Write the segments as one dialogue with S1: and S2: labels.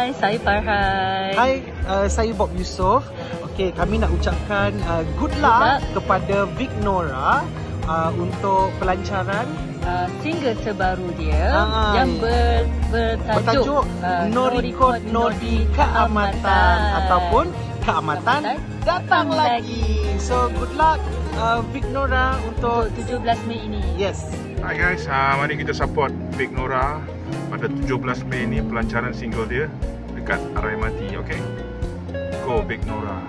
S1: Hai, saya Farhan.
S2: Hai, saya Bob Yusof. Okey, kami nak ucapkan good luck kepada Vic Nora untuk pelancaran
S1: single terbaru dia yang bertajuk
S2: No Record No Di Keamatan ataupun Keamatan Datang Lagi. So good luck Vic Nora untuk
S1: 17 Mei ini.
S2: Yes.
S3: Hai guys, mari kita support Vic Nora pada 17 Mei ni pelancaran single dia dekat RMIT. Okay, go Vic Nora.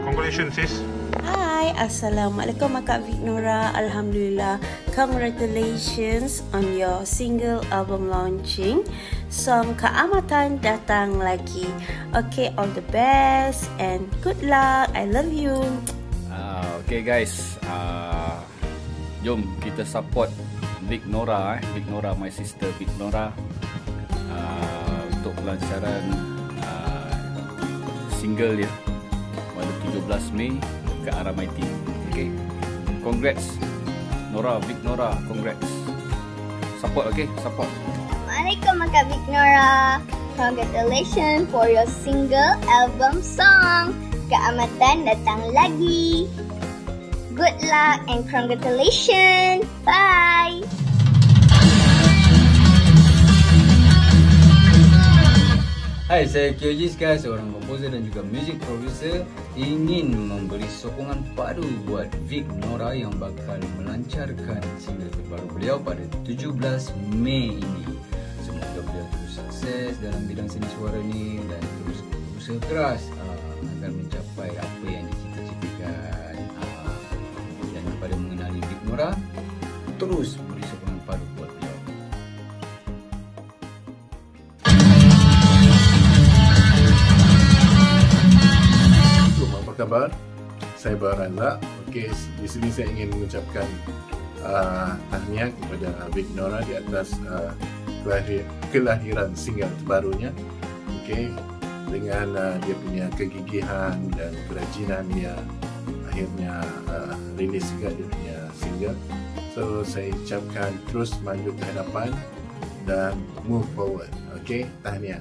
S3: Congratulations sis.
S4: Hai, Assalamualaikum Kak Vic Nora. Alhamdulillah, congratulations on your single album launching. Song Keamatan Datang Lagi. Okay, all the best and good luck. I love you.
S5: Okay guys, jom kita support Vic Nora, Vic Nora, my sister Vic Nora, untuk pelancaran single dia pada 17 Mei ke RMIT. Okay, congrats Nora, Vic Nora, congrats. Support, okay, support.
S6: Assalamualaikum Kak Vic Nora. Congratulations for your single album song Keamatan Datang Lagi. Good luck and congratulations. Bye.
S7: Hai, saya Kyojisca, seorang komposer dan juga music producer, ingin memberi sokongan padu buat Vic Nora yang bakal melancarkan single terbaru beliau pada 17 Mei ini. Semoga beliau terus sukses dalam bidang seni suara ni dan terus berusaha keras agar mencapai apa yang dicita-citakan. Dan kepada mengenali Vic Nora, terus beri sokongan padu buat beliau.
S8: Apa khabar? Saya Baranza. Okey, di sini saya ingin mengucapkan tahniah kepada Vic Nora di atas kelahiran single terbarunya. Okey, dengan dia punya kegigihan dan kerajinan dia akhirnya rilis juga dia punya single. So saya ucapkan terus maju ke hadapan dan move forward. Okey, tahniah.